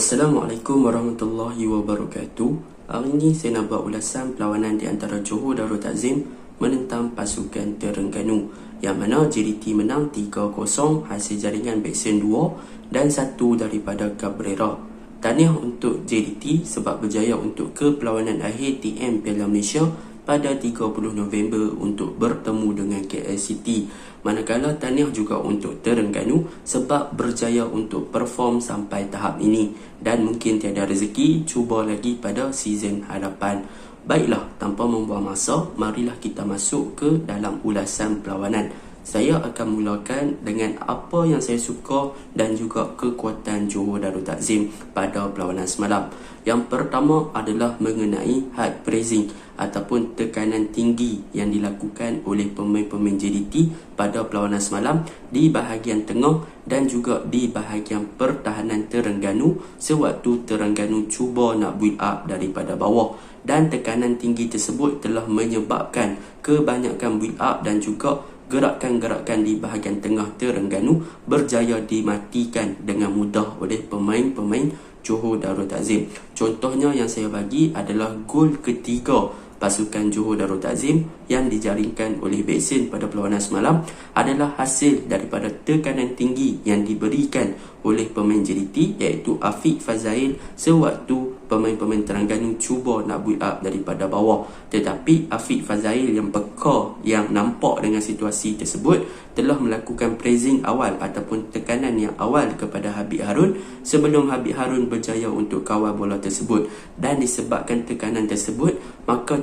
Assalamualaikum warahmatullahi wabarakatuh. Hari ini saya nak buat ulasan perlawanan di antara Johor Darul Takzim menentang pasukan Terengganu, yang mana JDT menang 3-0 hasil jaringan Beksen 2 dan 1 daripada Cabrera. Tahniah untuk JDT sebab berjaya untuk ke perlawanan akhir TM Piala Malaysia pada 30 November untuk bertemu dengan KL City. Manakala tahniah juga untuk Terengganu sebab berjaya untuk perform sampai tahap ini dan mungkin tiada rezeki, cuba lagi pada season hadapan. Baiklah, tanpa membuang masa, marilah kita masuk ke dalam ulasan perlawanan. Saya akan mulakan dengan apa yang saya suka dan juga kekuatan Johor Darul Takzim pada perlawanan semalam. Yang pertama adalah mengenai hard pressing ataupun tekanan tinggi yang dilakukan oleh pemain-pemain JDT pada perlawanan semalam di bahagian tengah dan juga di bahagian pertahanan Terengganu sewaktu Terengganu cuba nak build up daripada bawah. Dan tekanan tinggi tersebut telah menyebabkan kebanyakan build up dan juga gerakan-gerakan di bahagian tengah Terengganu berjaya dimatikan dengan mudah oleh pemain-pemain Johor Darul Takzim. Contohnya yang saya bagi adalah gol ketiga pasukan Johor Darul Takzim yang dijaringkan oleh Beksen pada perlawanan semalam adalah hasil daripada tekanan tinggi yang diberikan oleh pemain JDT, iaitu Afiq Fazail sewaktu pemain-pemain Terengganu cuba nak build up daripada bawah. Tetapi Afiq Fazail yang peka, yang nampak dengan situasi tersebut, telah melakukan pressing awal ataupun tekanan yang awal kepada Habib Harun sebelum Habib Harun berjaya untuk kawal bola tersebut. Dan disebabkan tekanan tersebut, maka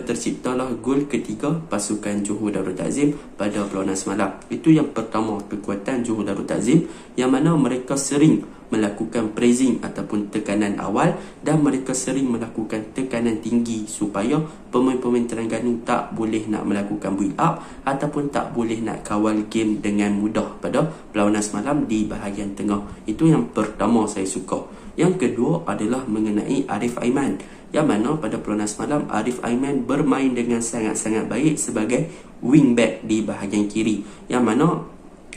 terciptalah gol ketiga pasukan Johor Darul Takzim pada perlawanan semalam. Itu yang pertama, kekuatan Johor Darul Takzim, yang mana mereka sering melakukan pressing ataupun tekanan awal dan mereka sering melakukan tekanan tinggi supaya pemain-pemain Terengganu tak boleh nak melakukan build up ataupun tak boleh nak kawal game dengan mudah pada perlawanan semalam di bahagian tengah. Itu yang pertama saya suka. Yang kedua adalah mengenai Arif Aiman, yang mana pada perlawanan semalam Arif Aiman bermain dengan sangat-sangat baik sebagai wingback di bahagian kiri, yang mana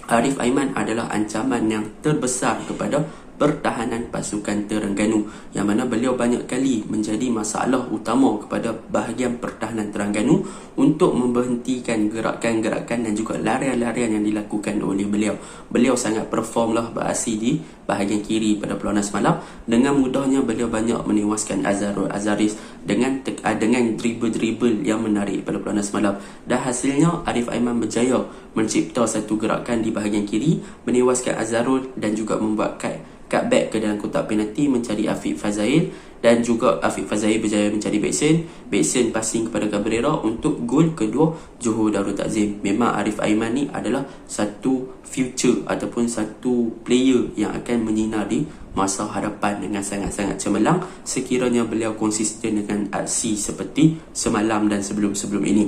Arif Aiman adalah ancaman yang terbesar kepada pertahanan pasukan Terengganu, yang mana beliau banyak kali menjadi masalah utama kepada bahagian pertahanan Terengganu untuk memberhentikan gerakan-gerakan dan juga larian-larian yang dilakukan oleh beliau. Beliau sangat perform lah beraksi di bahagian kiri pada perlawanan semalam. Dengan mudahnya beliau banyak menewaskan Azharul Azaris dengan dribble-dribble yang menarik pada perlawanan semalam. Dan hasilnya Arif Aiman berjaya mencipta satu gerakan di bahagian kiri, menewaskan Azharul dan juga membuat cutback ke dalam kotak penalti mencari Afiq Fazail, dan juga Afiq Fazail berjaya mencari Beksen passing kepada Cabrera untuk gol kedua Johor Darul Takzim. Memang Arif Aiman ni adalah satu future ataupun satu player yang akan menyinar di masa hadapan dengan sangat-sangat cemerlang sekiranya beliau konsisten dengan aksi seperti semalam dan sebelum-sebelum ini.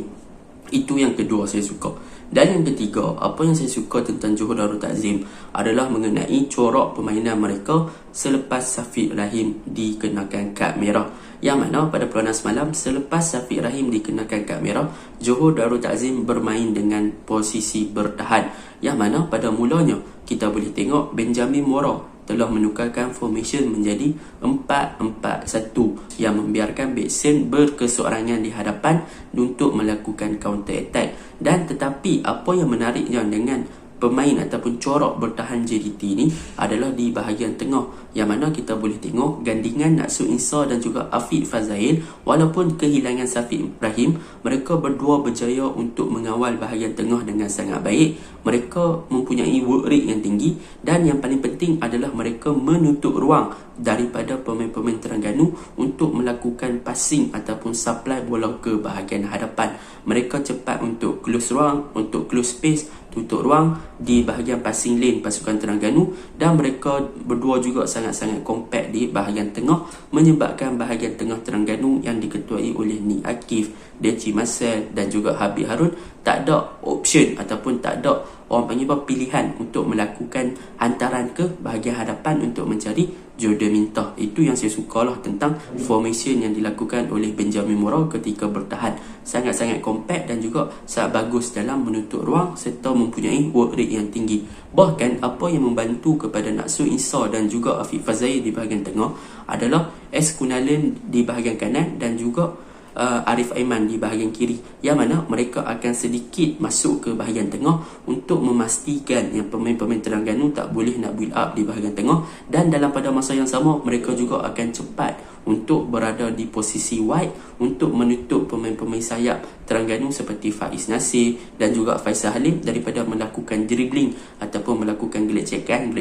Itu yang kedua saya suka. Dan yang ketiga, apa yang saya suka tentang Johor Darul Takzim adalah mengenai corak permainan mereka selepas Safiq Rahim dikenakan kad merah. Yang mana pada perlawanan semalam selepas Safiq Rahim dikenakan kad merah, Johor Darul Takzim bermain dengan posisi bertahan. Yang mana pada mulanya kita boleh tengok Benjamin Mora telah menukarkan formation menjadi 4-4-1 yang membiarkan Beksen berkeseorangan di hadapan untuk melakukan counter attack. Dan tetapi apa yang menariknya dengan pemain ataupun corak bertahan JDT ini adalah di bahagian tengah, yang mana kita boleh tengok gandingan Naksu Insar dan juga Afiq Fazail. Walaupun kehilangan Safiq Rahim, mereka berdua berjaya untuk mengawal bahagian tengah dengan sangat baik. Mereka mempunyai work rate yang tinggi dan yang paling penting adalah mereka menutup ruang daripada pemain-pemain Terengganu untuk melakukan passing ataupun supply bola ke bahagian hadapan. Mereka cepat untuk close ruang, untuk close space, tutup ruang di bahagian passing lane pasukan Terengganu, dan mereka berdua juga sangat-sangat compact di bahagian tengah, menyebabkan bahagian tengah Terengganu yang diketuai oleh Ni Akif, Deci Marcel dan juga Habib Harun tak ada option ataupun tak ada orang panggil pilihan untuk melakukan hantaran ke bahagian hadapan untuk mencari Jordan Minta. Itu yang saya suka lah tentang formation yang dilakukan oleh Benjamin Mora ketika bertahan. Sangat-sangat compact dan juga sangat bagus dalam menutup ruang serta mempunyai work rate atlet yang tinggi. Bahkan apa yang membantu kepada Naksu Insar dan juga Afiq Fazai di bahagian tengah adalah S. Kunalan di bahagian kanan dan juga Arif Aiman di bahagian kiri, yang mana mereka akan sedikit masuk ke bahagian tengah untuk memastikan yang pemain-pemain Terengganu tak boleh nak build up di bahagian tengah, dan dalam pada masa yang sama mereka juga akan cepat untuk berada di posisi wide untuk menutup pemain-pemain sayap Terengganu seperti Faiz Nasir dan juga Faisal Halim daripada melakukan dribbling ataupun melakukan gelecekan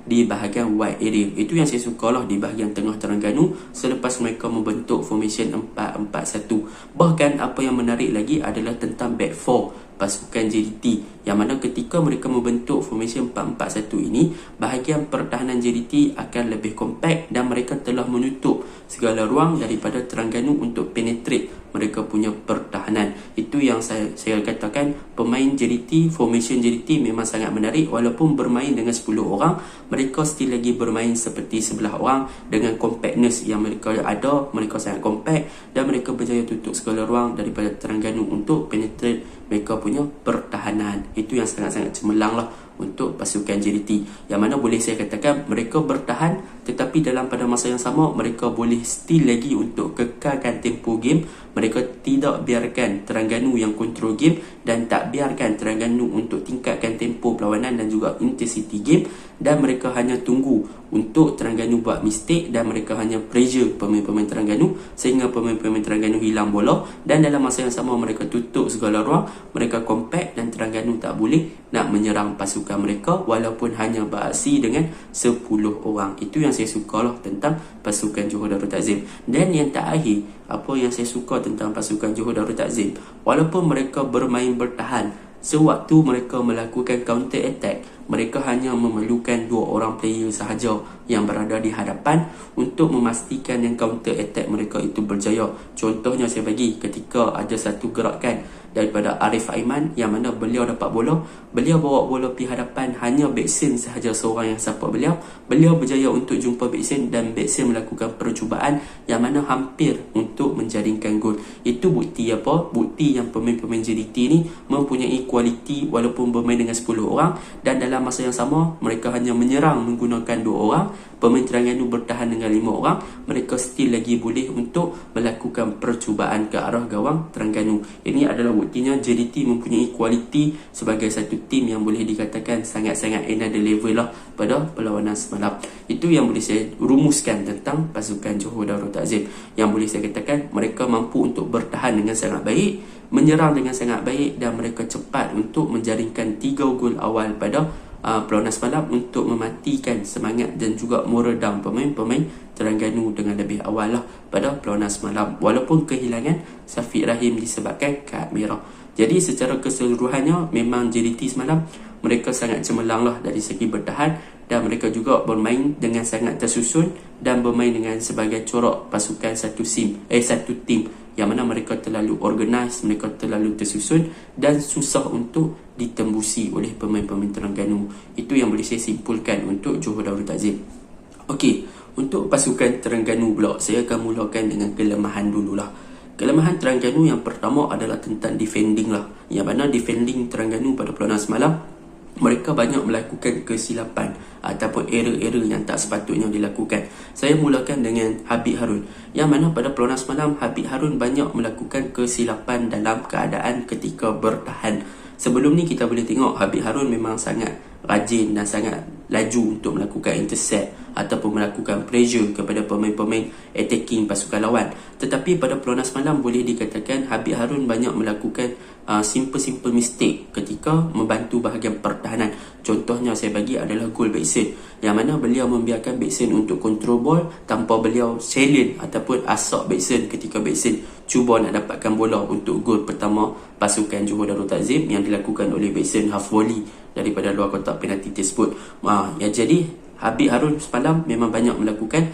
di bahagian wide area. Itu yang saya sukalah di bahagian tengah Terengganu selepas mereka membentuk formation 4-4-1. Bahkan apa yang menarik lagi adalah tentang back four pasukan JDT, yang mana ketika mereka membentuk formation 4-4-1 ini, bahagian pertahanan JDT akan lebih kompak dan mereka telah menutup segala ruang daripada Terengganu untuk penetrate mereka punya pertahanan. Itu yang saya katakan, pemain JDT, formation JDT memang sangat menarik. Walaupun bermain dengan 10 orang, mereka still lagi bermain seperti 11 orang dengan compactness yang mereka ada. Mereka sangat compact dan mereka berjaya tutup segala ruang daripada Terengganu untuk penetrate mereka punya pertahanan. Itu yang sangat-sangat cemerlang lah untuk pasukan JDT, yang mana boleh saya katakan mereka bertahan, tetapi dalam pada masa yang sama mereka boleh still lagi untuk kekalkan tempo game. Mereka tidak biarkan Terengganu yang control game dan tak biarkan Terengganu untuk tingkatkan tempo perlawanan dan juga intensity game, dan mereka hanya tunggu untuk Terengganu buat mistake dan mereka hanya pressure pemain-pemain Terengganu sehingga pemain-pemain Terengganu hilang bola, dan dalam masa yang sama mereka tutup segala ruang, mereka compact dan Terengganu tak boleh nak menyerang pasukan mereka walaupun hanya beraksi dengan 10 orang. Itu yang saya suka lah tentang pasukan Johor Darul Ta'zim. Dan yang terakhir, apa yang saya suka tentang pasukan Johor Darul Ta'zim, walaupun mereka bermain bertahan, sewaktu mereka melakukan counter attack, mereka hanya memerlukan 2 orang player sahaja yang berada di hadapan untuk memastikan yang counter attack mereka itu berjaya. Contohnya saya bagi ketika ada satu gerakan daripada Arif Aiman yang mana beliau dapat bola, beliau bawa bola pergi hadapan, hanya Beksin sahaja seorang yang support beliau. Beliau berjaya untuk jumpa Beksin dan Beksin melakukan percubaan yang mana hampir untuk menjaringkan gol. Itu bukti apa? Bukti yang pemain-pemain JDT ni mempunyai kualiti walaupun bermain dengan 10 orang, dan dalam masa yang sama mereka hanya menyerang menggunakan 2 orang. Pemain Terengganu bertahan dengan 5 orang, mereka still lagi boleh untuk melakukan percubaan ke arah gawang Terengganu. Ini adalah buktinya JDT mempunyai kualiti sebagai satu tim yang boleh dikatakan sangat-sangat another level lah pada perlawanan semalam. Itu yang boleh saya rumuskan tentang pasukan Johor Darul Ta'zim, yang boleh saya katakan mereka mampu untuk bertahan dengan sangat baik, menyerang dengan sangat baik, dan mereka cepat untuk menjaringkan 3 gol awal pada perlawanan semalam untuk mematikan semangat dan juga meredam pemain-pemain Terengganu dengan lebih awal lah pada perlawanan semalam, walaupun kehilangan Syafiq Rahim disebabkan kad merah. Jadi secara keseluruhannya memang JDT semalam mereka sangat cemerlang lah dari segi bertahan, dan mereka juga bermain dengan sangat tersusun dan bermain dengan sebagai corak pasukan satu tim yang mana mereka terlalu organize, mereka terlalu tersusun dan susah untuk ditembusi oleh pemain-pemain Terengganu. Itu yang boleh saya simpulkan untuk Johor Darul Ta'zim. Okey, untuk pasukan Terengganu pula, saya akan mulakan dengan kelemahan dululah. Kelemahan Terengganu yang pertama adalah tentang defending lah. Yang mana defending Terengganu pada perlawanan semalam, mereka banyak melakukan kesilapan ataupun error-error yang tak sepatutnya dilakukan. Saya mulakan dengan Habib Harun, yang mana pada perlawanan semalam Habib Harun banyak melakukan kesilapan dalam keadaan ketika bertahan. Sebelum ni kita boleh tengok Habib Harun memang sangat rajin dan sangat laju untuk melakukan intercept ataupun melakukan pressure kepada pemain-pemain attacking pasukan lawan. Tetapi pada perlawanan semalam boleh dikatakan Habib Harun banyak melakukan simple mistake ketika membantu bahagian pertahanan. Contohnya saya bagi adalah gol Beksin, yang mana beliau membiarkan Beksin untuk control ball tanpa beliau challenge ataupun asak Beksin ketika Beksin cuba nak dapatkan bola untuk gol pertama pasukan Johor Darul Ta'zim yang dilakukan oleh Beksin half volley daripada luar kotak penalti tersebut. Jadi Habib Harun semalam memang banyak melakukan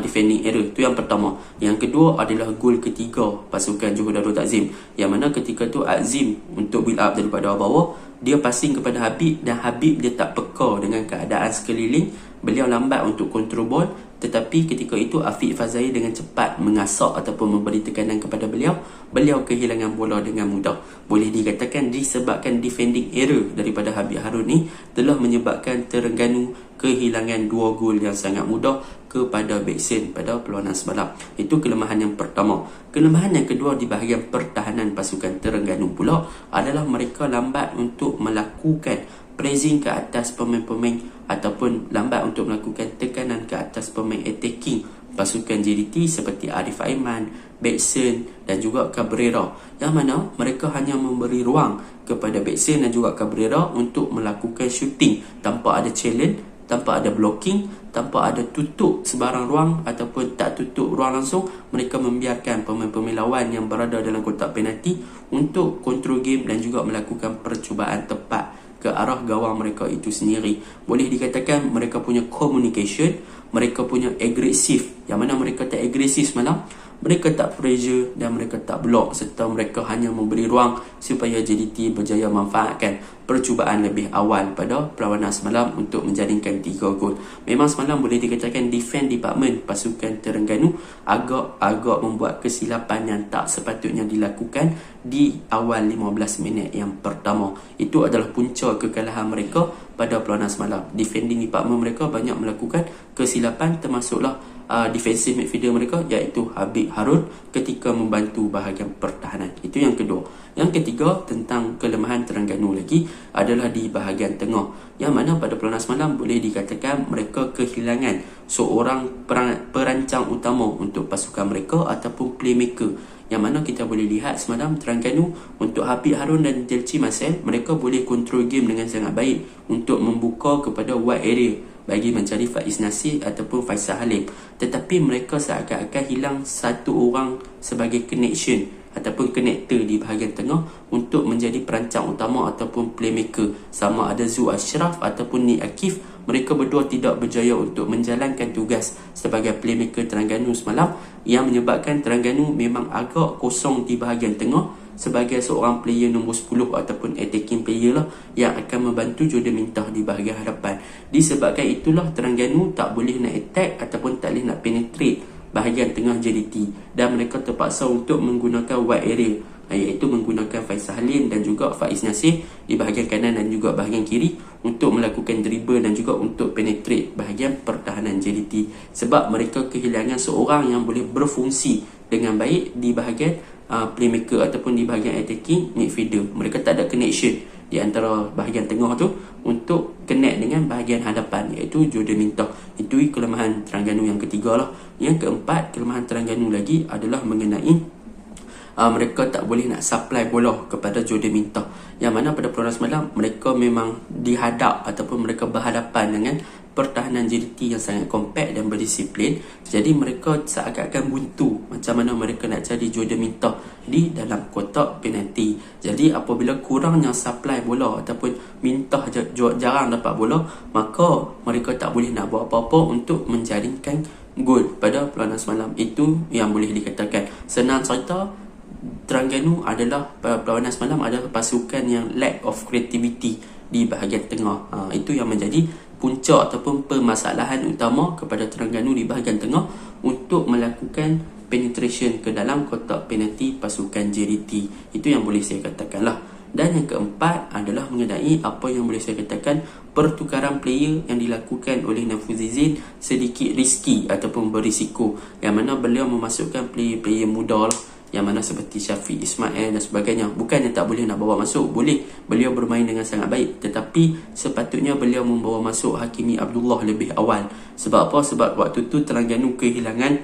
defending error. Itu yang pertama. Yang kedua adalah gol ketiga pasukan Johor Darul Ta'zim, yang mana ketika tu Azim untuk build up daripada bawah, dia passing kepada Habib dan Habib dia tak peka dengan keadaan sekeliling. Beliau lambat untuk kontrol bol, tetapi ketika itu Afiq Fazai dengan cepat mengasak ataupun memberi tekanan kepada beliau. Beliau kehilangan bola dengan mudah. Boleh dikatakan disebabkan defending error daripada Habib Harun ni telah menyebabkan Terengganu kehilangan 2 gol yang sangat mudah kepada Beksen pada perlawanan semalam. Itu kelemahan yang pertama. Kelemahan yang kedua di bahagian pertahanan pasukan Terengganu pula adalah mereka lambat untuk melakukan pressing ke atas pemain-pemain ataupun lambat untuk melakukan tekanan ke atas pemain attacking pasukan JDT seperti Arif Aiman, Beksen dan juga Cabrera, yang mana mereka hanya memberi ruang kepada Beksen dan juga Cabrera untuk melakukan shooting tanpa ada challenge, tanpa ada blocking, tanpa ada tutup sebarang ruang ataupun tak tutup ruang langsung. Mereka membiarkan pemain-pemain lawan yang berada dalam kotak penalti untuk kontrol game dan juga melakukan percubaan tepat ke arah gawang mereka itu sendiri. Boleh dikatakan mereka punya communication, mereka punya agresif, yang mana mereka tak agresif semalam. Mereka tak pressure dan mereka tak block, serta mereka hanya memberi ruang supaya JDT berjaya manfaatkan percubaan lebih awal pada perlawanan semalam untuk menjaringkan 3 gol. Memang semalam boleh dikatakan defense department pasukan Terengganu agak membuat kesilapan yang tak sepatutnya dilakukan di awal 15 minit yang pertama. Itu adalah punca kekalahan mereka pada perlawanan semalam. Defending department mereka banyak melakukan kesilapan, termasuklah defensive midfielder mereka iaitu Habib Harun ketika membantu bahagian pertahanan. Itu yang kedua. Yang ketiga tentang kelemahan Terengganu lagi adalah di bahagian tengah, yang mana pada perlawanan semalam boleh dikatakan mereka kehilangan seorang perancang utama untuk pasukan mereka ataupun playmaker, yang mana kita boleh lihat semalam Terengganu untuk Habib Harun dan Jelci Marcel, mereka boleh control game dengan sangat baik untuk membuka kepada wide area bagi mencari Faiz Nasir ataupun Faisal Halim. Tetapi mereka seakan-akan hilang satu orang sebagai connection ataupun connector di bahagian tengah untuk menjadi perancang utama ataupun playmaker. Sama ada Zu Ashraf ataupun Nik Akif, mereka berdua tidak berjaya untuk menjalankan tugas sebagai playmaker Terengganu semalam, yang menyebabkan Terengganu memang agak kosong di bahagian tengah sebagai seorang player nombor 10 ataupun attacking player lah yang akan membantu Jordan Mintah di bahagian hadapan. Disebabkan itulah Terengganu tak boleh nak attack ataupun tak boleh nak penetrate bahagian tengah JDT, dan mereka terpaksa untuk menggunakan wide area, iaitu menggunakan Faisal Halim dan juga Faiz Nasir di bahagian kanan dan juga bahagian kiri untuk melakukan dribble dan juga untuk penetrate bahagian pertahanan JDT, sebab mereka kehilangan seorang yang boleh berfungsi dengan baik di bahagian playmaker ataupun di bahagian attacking midfielder. Mereka tak ada connection di antara bahagian tengah tu untuk connect dengan bahagian hadapan, iaitu Jordan Mintah. Itu kelemahan Terengganu yang ketiga lah. Yang keempat, kelemahan Terengganu lagi adalah mengenai mereka tak boleh nak supply bola kepada Jordan Mintah, yang mana pada perlawanan semalam mereka memang dihadap ataupun mereka berhadapan dengan pertahanan JDT yang sangat compact dan berdisiplin. Jadi mereka seakan-akan buntu macam mana mereka nak cari Jordan Mintah di dalam kotak penalti. Jadi apabila kurangnya supply bola ataupun Mintah jarang dapat bola, maka mereka tak boleh nak buat apa-apa untuk menjaringkan gol pada perlawanan semalam. Itu yang boleh dikatakan. Senang cerita, Terengganu adalah perlawanan semalam adalah pasukan yang lack of creativity di bahagian tengah. Itu yang menjadi punca ataupun permasalahan utama kepada Terengganu di bahagian tengah untuk melakukan penetration ke dalam kotak penalti pasukan JDT. Itu yang boleh saya katakan lah. Dan yang keempat adalah mengenai apa yang boleh saya katakan, pertukaran player yang dilakukan oleh Nafuzizin sedikit riski ataupun berisiko, yang mana beliau memasukkan player-player muda lah, yang mana seperti Syafiq Ismail dan sebagainya. Bukannya tak boleh nak bawa masuk, boleh, beliau bermain dengan sangat baik, tetapi sepatutnya beliau membawa masuk Hakimi Abdullah lebih awal. Sebab apa? Sebab waktu tu Terengganu kehilangan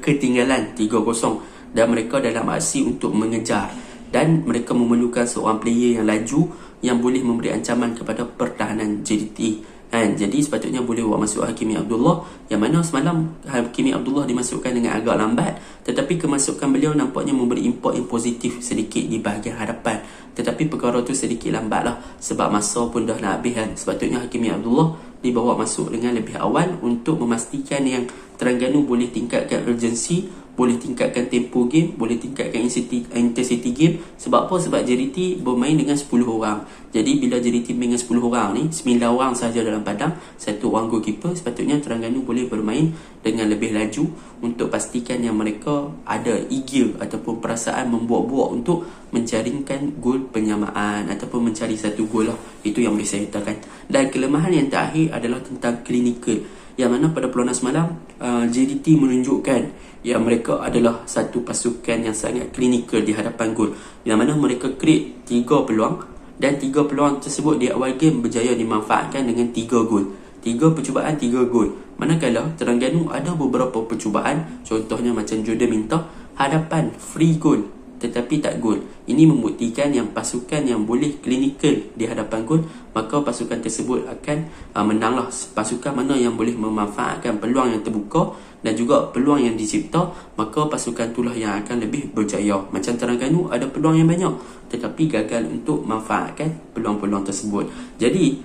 ketinggalan 3-0 dan mereka dalam aksi untuk mengejar, dan mereka memerlukan seorang player yang laju yang boleh memberi ancaman kepada pertahanan JDT. Jadi sepatutnya boleh bawa masuk Hakimi Abdullah, yang mana semalam Hakimi Abdullah dimasukkan dengan agak lambat, tetapi kemasukan beliau nampaknya memberi impak yang positif sedikit di bahagian hadapan. Tetapi perkara tu sedikit lambat lah, sebab masa pun dah nak habis kan. Sepatutnya Hakimi Abdullah dibawa masuk dengan lebih awal untuk memastikan yang Terengganu boleh tingkatkan urgensi boleh tingkatkan tempo game, boleh tingkatkan intensity game. Sebab apa? Sebab JDT bermain dengan 10 orang. Jadi bila JDT main dengan 10 orang ni, 9 orang saja dalam padang, 1 orang goalkeeper, sepatutnya Terengganu boleh bermain dengan lebih laju untuk pastikan yang mereka ada eager ataupun perasaan membuat-buat untuk menjaringkan gol penyamaan ataupun mencari satu gol lah. Itu yang boleh saya katakan. Dan kelemahan yang terakhir adalah tentang clinical, yang mana pada peluang semalam JDT menunjukkan yang mereka adalah satu pasukan yang sangat klinikal di hadapan gol, yang mana mereka create 3 peluang dan 3 peluang tersebut di awal game berjaya dimanfaatkan dengan 3 gol. 3 percubaan 3 gol. Manakala Terengganu ada beberapa percubaan, contohnya macam Jordan Minta, hadapan free goal tetapi tak gol. Ini membuktikan yang pasukan yang boleh klinikal di hadapan gol, maka pasukan tersebut akan menanglah. Pasukan mana yang boleh memanfaatkan peluang yang terbuka dan juga peluang yang dicipta, maka pasukan itulah yang akan lebih berjaya. Macam Terengganu ada peluang yang banyak tetapi gagal untuk manfaatkan peluang-peluang tersebut. Jadi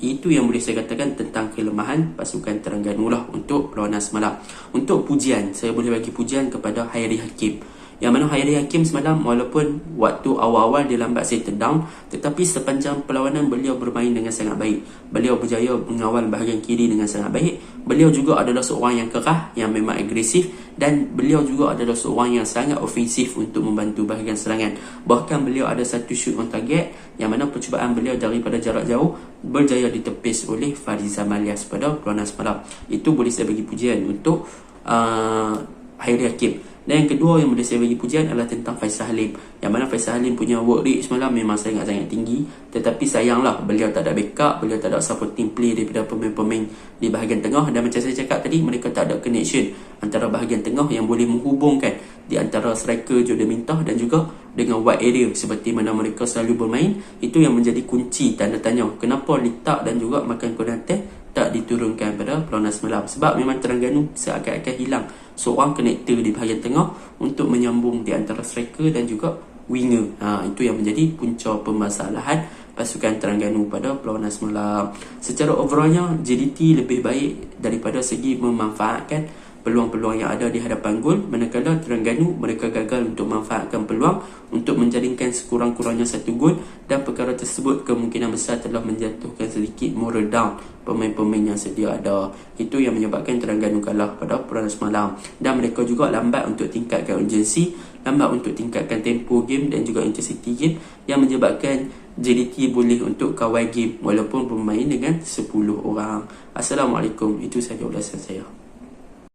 itu yang boleh saya katakan tentang kelemahan pasukan Terengganu lah untuk perlawanan semalam. Untuk pujian, saya boleh bagi pujian kepada Hairi Hakim, yang mana Hairi Hakim semalam walaupun waktu awal-awal dia lambat settle down, tetapi sepanjang perlawanan beliau bermain dengan sangat baik. Beliau berjaya mengawal bahagian kiri dengan sangat baik. Beliau juga adalah seorang yang kerah, yang memang agresif, dan beliau juga adalah seorang yang sangat ofensif untuk membantu bahagian serangan. Bahkan beliau ada satu shoot on target, yang mana percubaan beliau daripada jarak jauh berjaya ditepis oleh Fariza Malias pada perlawanan semalam. Itu boleh saya bagi pujian untuk Hairi Hakim. Dan yang kedua yang boleh saya bagi pujian adalah tentang Faisal Halim, yang mana Faisal Halim punya work rate semalam memang sangat-sangat tinggi, tetapi sayanglah beliau tak ada backup, beliau tak ada supporting play daripada pemain-pemain di bahagian tengah. Dan macam saya cakap tadi, mereka tak ada connection antara bahagian tengah yang boleh menghubungkan di antara striker Jordan Mintah dan juga dengan wide area seperti mana mereka selalu bermain. Itu yang menjadi kunci tanda tanya kenapa Litak dan juga Makan Konate tak diturunkan pada perlawanan semalam. Sebab memang Terengganu seakan-akan hilang seorang connector di bahagian tengah untuk menyambung di antara striker dan juga winger. Itu yang menjadi punca permasalahan pasukan Terengganu pada perlawanan semalam. Secara overallnya JDT lebih baik daripada segi memanfaatkan peluang-peluang yang ada di hadapan gol, manakala Terengganu mereka gagal untuk memanfaatkan peluang untuk menjaringkan sekurang-kurangnya satu gol, dan perkara tersebut kemungkinan besar telah menjatuhkan sedikit moral down pemain-pemain yang sedia ada. Itu yang menyebabkan Terengganu kalah pada perlawanan semalam. Dan mereka juga lambat untuk tingkatkan urgensi, lambat untuk tingkatkan tempo game dan juga intensity game, yang menyebabkan JDT boleh untuk kawal game walaupun bermain dengan 10 orang. Assalamualaikum. Itu sahaja ulasan saya.